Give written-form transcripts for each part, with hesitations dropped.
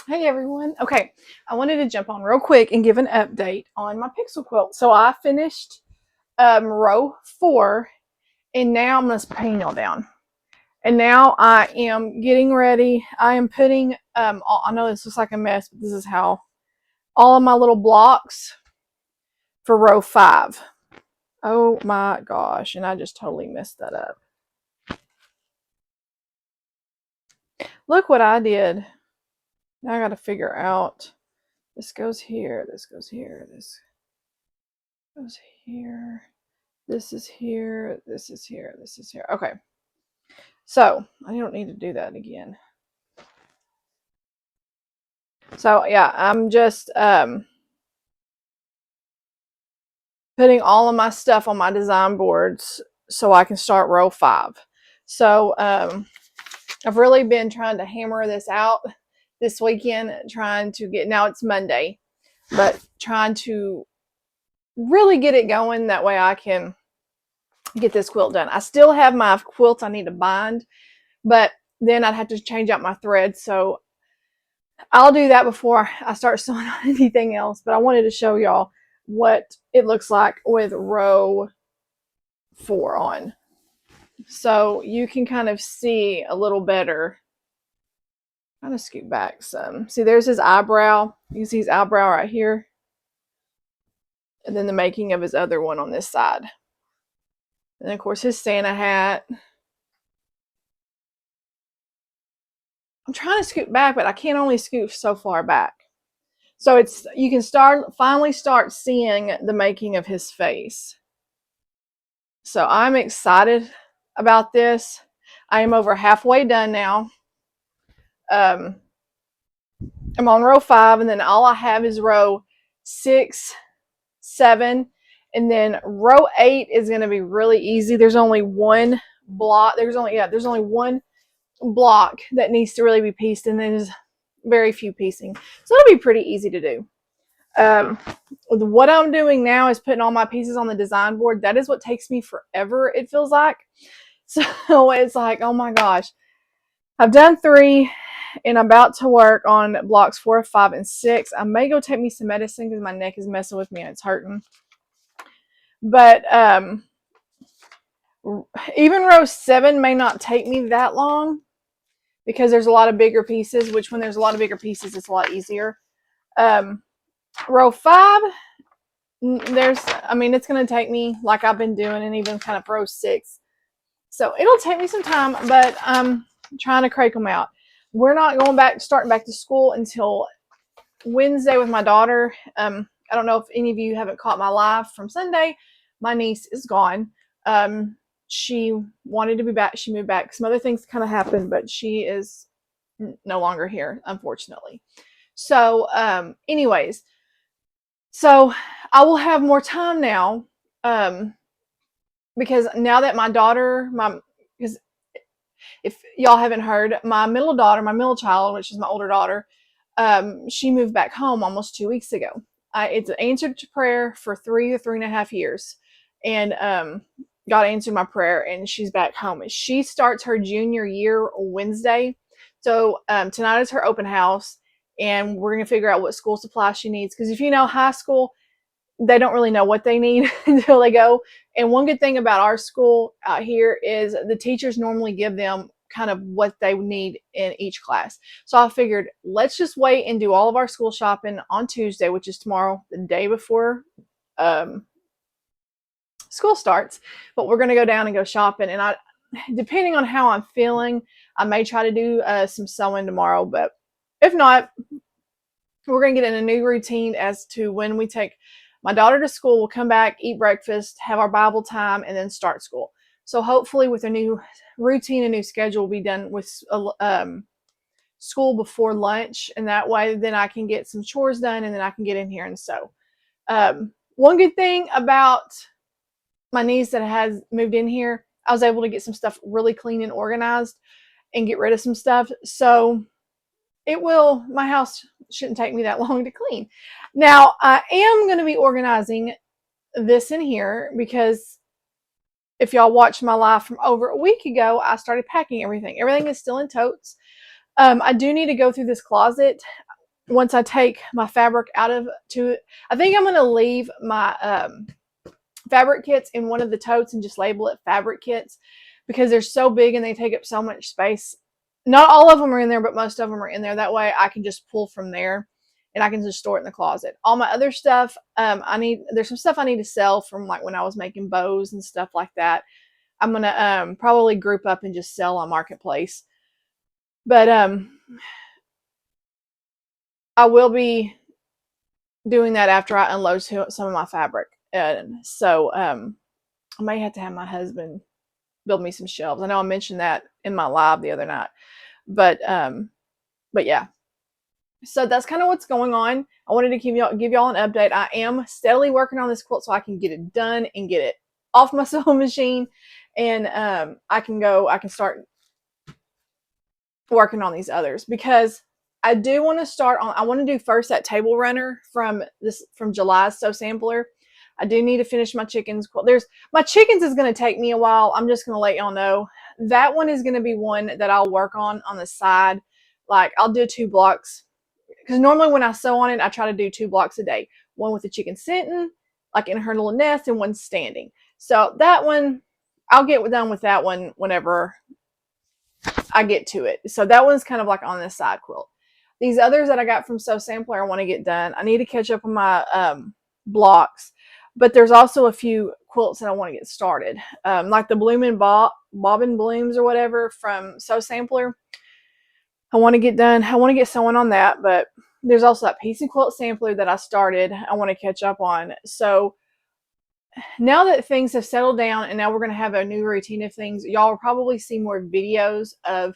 Hey everyone. Okay, I wanted to jump on real quick and give an update on my pixel quilt. So I finished row 4, and now I'm going to paint y'all down. And now I am getting ready. I am putting, I know this looks like a mess, but this is how all of my little blocks for row 5. Oh my gosh, and I just totally messed that up. Look what I did. Now I got to figure out, this goes here, this goes here, this goes here. This is here, this is here, this is here. Okay. So, I don't need to do that again. So, yeah, I'm just putting all of my stuff on my design boards so I can start row 5. So, I've really been trying to hammer this out this weekend, trying to get, now it's Monday, but trying to really get it going. That way I can get this quilt done. I still have my quilts I need to bind, but then I'd have to change out my thread. So I'll do that before I start sewing on anything else. But I wanted to show y'all what it looks like with row 4 on. So you can kind of see a little better. I'm going to scoot back some. See, there's his eyebrow. You can see his eyebrow right here. And then the making of his other one on this side. And of course his Santa hat. I'm trying to scoot back, but I can't only scoot so far back. So it's, you can finally start seeing the making of his face. So I'm excited about this. I am over halfway done now. I'm on row 5, and then all I have is row 6, 7, and then row 8 is going to be really easy. There's only one block. There's only one block that needs to really be pieced, and there's very few piecing. So it'll be pretty easy to do. What I'm doing now is putting all my pieces on the design board. That is what takes me forever, it feels like. So it's like, oh my gosh. I've done 3, and I'm about to work on blocks 4, 5, and 6. I may go take me some medicine because my neck is messing with me and it's hurting. But even row 7 may not take me that long because there's a lot of bigger pieces, which when there's a lot of bigger pieces, it's a lot easier. Row 5, it's going to take me like I've been doing, and even kind of row 6. So it'll take me some time, but I'm trying to crank them out. We're not starting back to school until Wednesday with my daughter. I don't know if any of you haven't caught my live from Sunday. My niece is gone. She wanted to be back. She moved back. Some other things kind of happened, but she is no longer here, unfortunately. So, anyways, so I will have more time now, because now that my daughter, because if y'all haven't heard, my middle child, which is my older daughter, she moved back home almost 2 weeks ago. It's answered to prayer for 3 or 3.5 years, and God answered my prayer, and she's back home. She starts her junior year Wednesday, so tonight is her open house, and we're gonna figure out what school supply she needs. Because if you know, high school, they don't really know what they need until they go. And one good thing about our school out here is the teachers normally give them kind of what they need in each class. So I figured, let's just wait and do all of our school shopping on Tuesday, which is tomorrow, the day before school starts. But we're going to go down and go shopping. And depending on how I'm feeling, I may try to do some sewing tomorrow. But if not, we're going to get in a new routine as to when we take my daughter to school. We'll come back, eat breakfast, have our Bible time, and then start school. So hopefully with a new routine, a new schedule, we'll be done with school before lunch. And that way then I can get some chores done, and then I can get in here and sew. One good thing about my niece that has moved in here, I was able to get some stuff really clean and organized and get rid of some stuff. So my house shouldn't take me that long to clean. Now, I am going to be organizing this in here because if y'all watched my live from over a week ago, I started packing everything. Everything is still in totes. I do need to go through this closet. once I take my fabric out of I think I'm going to leave my fabric kits in one of the totes and just label it fabric kits because they're so big and they take up so much space. Not all of them are in there, but most of them are in there. That way I can just pull from there and I can just store it in the closet. All my other stuff, there's some stuff I need to sell from like when I was making bows and stuff like that. I'm going to probably group up and just sell on Marketplace. But I will be doing that after I unload some of my fabric. And so I may have to have my husband build me some shelves. I know I mentioned that in my live the other night. But yeah. So that's kind of what's going on. I wanted to give y'all an update. I am steadily working on this quilt so I can get it done and get it off my sewing machine. And I can start working on these others because I do want to start on, I want to do first that table runner from July's Sew Sampler. I do need to finish my chickens. My chickens is going to take me a while. I'm just going to let y'all know. That one is going to be one that I'll work on the side. Like I'll do 2 blocks because normally when I sew on it, I try to do 2 blocks a day. One with the chicken sitting, like in her little nest, and one standing. So that one, I'll get done with that one whenever I get to it. So that one's kind of like on this side quilt. These others that I got from Sew Sampler, I want to get done. I need to catch up on my blocks, but there's also a few quilts that I want to get started, like the Bloomin' Bobbin Blooms or whatever from Sew Sampler. I want to get done. I want to get sewing on that, but there's also that Piece and Quilt Sampler that I started. I want to catch up on. So now that things have settled down and now we're going to have a new routine of things, y'all will probably see more videos of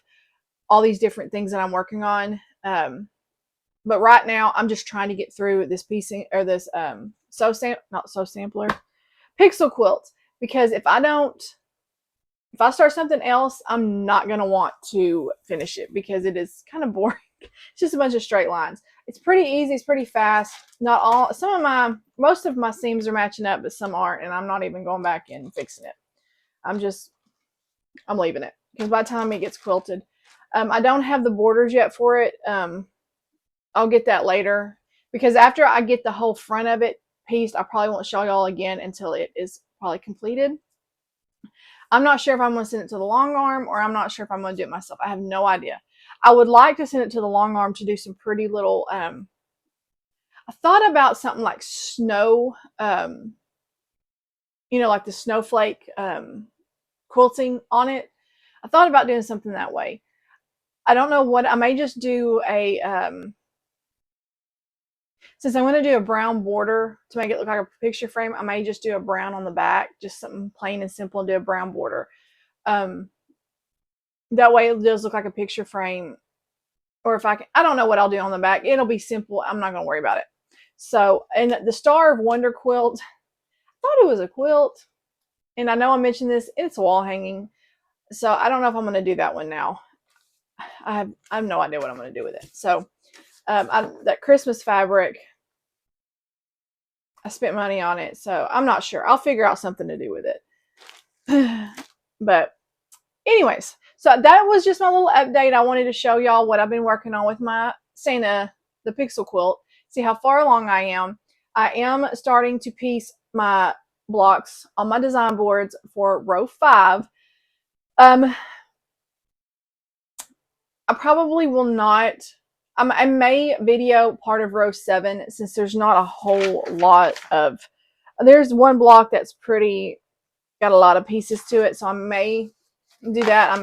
all these different things that I'm working on. But right now I'm just trying to get through this piecing or this not Sew Sampler, Pixel Quilt, because if I start something else, I'm not going to want to finish it because it is kind of boring. It's just a bunch of straight lines. It's pretty easy. It's pretty fast. Most of my seams are matching up, but some aren't, and I'm not even going back and fixing it. I'm leaving it because by the time it gets quilted, I don't have the borders yet for it. I'll get that later because after I get the whole front of it pieced, I probably won't show y'all again until it is probably completed. I'm not sure if I'm going to send it to the long arm or I'm not sure if I'm going to do it myself. I have no idea. I would like to send it to the long arm to do some pretty little, I thought about something like snow, like the snowflake quilting on it. I thought about doing something that way. I don't know what, I may just do since I'm going to do a brown border to make it look like a picture frame, I may just do a brown on the back, just something plain and simple and do a brown border. That way it does look like a picture frame. Or if I don't know what I'll do on the back. It'll be simple. I'm not going to worry about it. So, and the Star of Wonder quilt, I thought it was a quilt. And I know I mentioned this, it's wall hanging. So I don't know if I'm going to do that one now. I have no idea what I'm going to do with it. So that Christmas fabric, I spent money on it. So I'm not sure. I'll figure out something to do with it. But anyways, so that was just my little update. I wanted to show y'all what I've been working on with my Santa, the Pixel Quilt. See how far along I am. I am starting to piece my blocks on my design boards for row 5. I probably will not. I may video part of row 7 since there's not a whole lot of. There's one block that's got a lot of pieces to it, so I may do that. I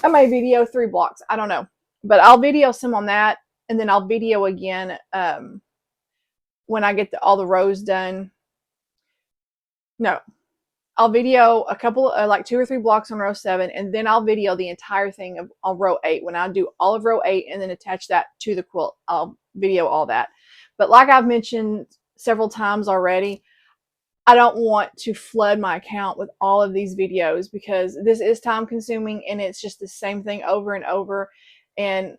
may video 3 blocks. I don't know, but I'll video some on that, and then I'll video again when I get all the rows done. No, I'll video a couple, like 2 or 3 blocks on row 7, and then I'll video the entire thing on row 8. When I do all of row 8 and then attach that to the quilt, I'll video all that. But like I've mentioned several times already, I don't want to flood my account with all of these videos because this is time consuming and it's just the same thing over and over. And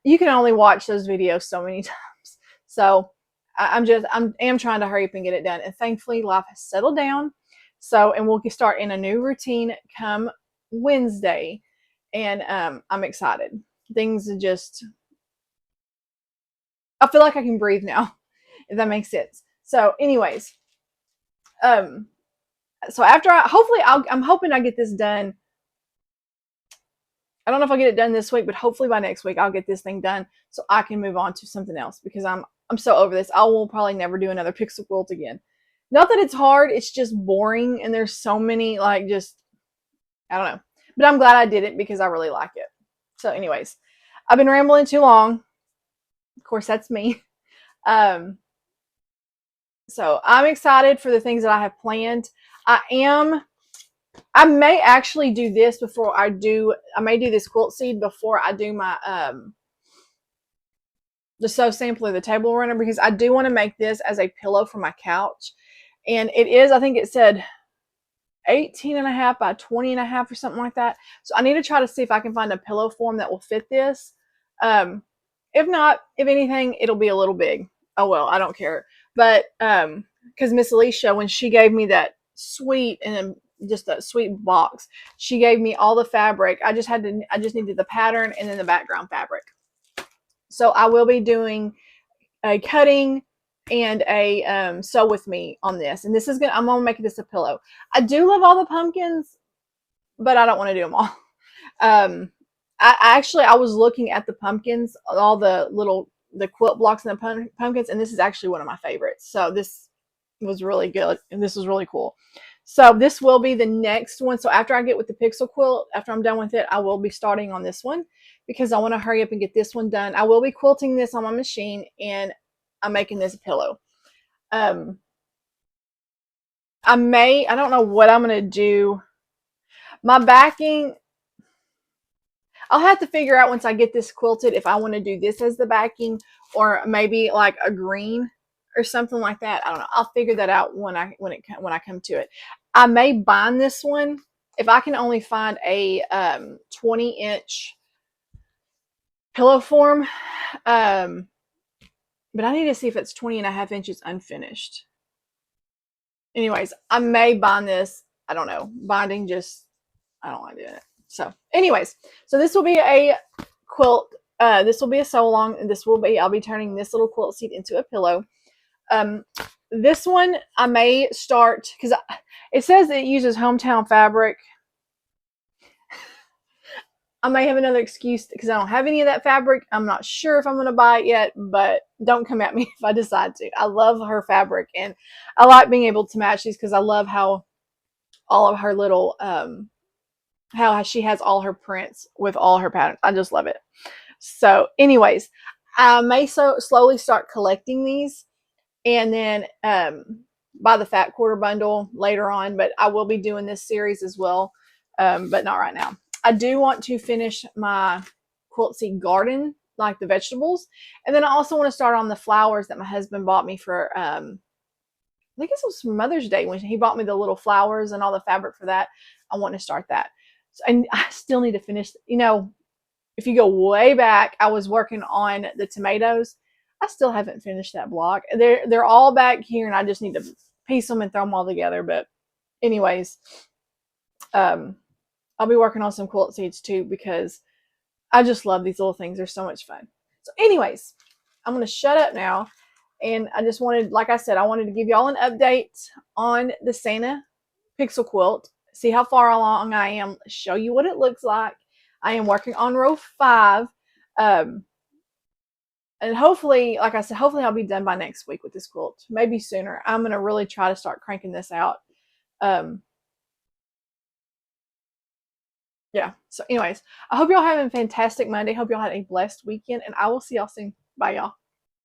you can only watch those videos so many times. So I am trying to hurry up and get it done. And thankfully life has settled down. So, and we'll start in a new routine come Wednesday. And I'm excited. Things are just, I feel like I can breathe now, if that makes sense. So, anyways, um, so after hopefully I'm hoping I get this done. I don't know if I'll get it done this week, but hopefully by next week I'll get this thing done so I can move on to something else because I'm so over this. I will probably never do another pixel quilt again. Not that it's hard, it's just boring and there's so many like just I don't know. But I'm glad I did it because I really like it. So anyways, I've been rambling too long. Of course, that's me. Um, so I'm excited for the things that I have planned. I may actually do this before I may do this quilt seed before I do my the sew sampler, the table runner, because I do want to make this as a pillow for my couch. And it is, I think it said 18 and a half by 20 and a half or something like that. So I need to try to see if I can find a pillow form that will fit this. If not, if anything, it'll be a little big. Oh well, I don't care. But because Miss Alicia, when she gave me that sweet and just a sweet box, she gave me all the fabric. I just needed the pattern and then the background fabric. So I will be doing a cutting and a sew with me on this. And I'm gonna make this a pillow. I do love all the pumpkins, but I don't want to do them all. I was looking at the pumpkins, all the quilt blocks and the pumpkins, and this is actually one of my favorites. So this was really good, and this was really cool. So this will be the next one. So after I get with the pixel quilt, after I'm done with it, I will be starting on this one because I want to hurry up and get this one done. I will be quilting this on my machine, and I'm making this a pillow. I don't know what I'm going to do. My backing, I'll have to figure out once I get this quilted if I want to do this as the backing or maybe like a green or something like that. I don't know. I'll figure that out when I come to it. I may bind this one if I can only find a 20-inch pillow form. But I need to see if it's 20 and a half inches unfinished. Anyways, I may bind this. I don't know. Binding just, I don't like doing it. So anyways, so this will be a quilt. This will be a sew along, and I'll be turning this little quilt seat into a pillow. This one I may start, because it says it uses hometown fabric. I may have another excuse because I don't have any of that fabric. I'm not sure if I'm going to buy it yet, but don't come at me if I decide to. I love her fabric, and I like being able to match these because I love how all of her little how she has all her prints with all her patterns. I just love it. So anyways, I may slowly start collecting these and then buy the fat quarter bundle later on, but I will be doing this series as well, but not right now. I do want to finish my quilt seed garden, like the vegetables, and then I also want to start on the flowers that my husband bought me for I think it was Mother's Day when he bought me the little flowers and all the fabric for that. I want to start that. So, and I still need to finish, if you go way back, I was working on the tomatoes. I still haven't finished that block. They're all back here, and I just need to piece them and throw them all together. But anyways, I'll be working on some quilt seeds too because I just love these little things. They're so much fun. So anyways, I'm going to shut up now. And I just wanted, like I said, I wanted to give y'all an update on the Santa pixel quilt. See how far along I am. Show you what it looks like. I am working on row 5. And hopefully, like I said, hopefully I'll be done by next week with this quilt. Maybe sooner. I'm going to really try to start cranking this out. Yeah. So anyways, I hope y'all having a fantastic Monday. Hope y'all had a blessed weekend, and I will see y'all soon. Bye, y'all.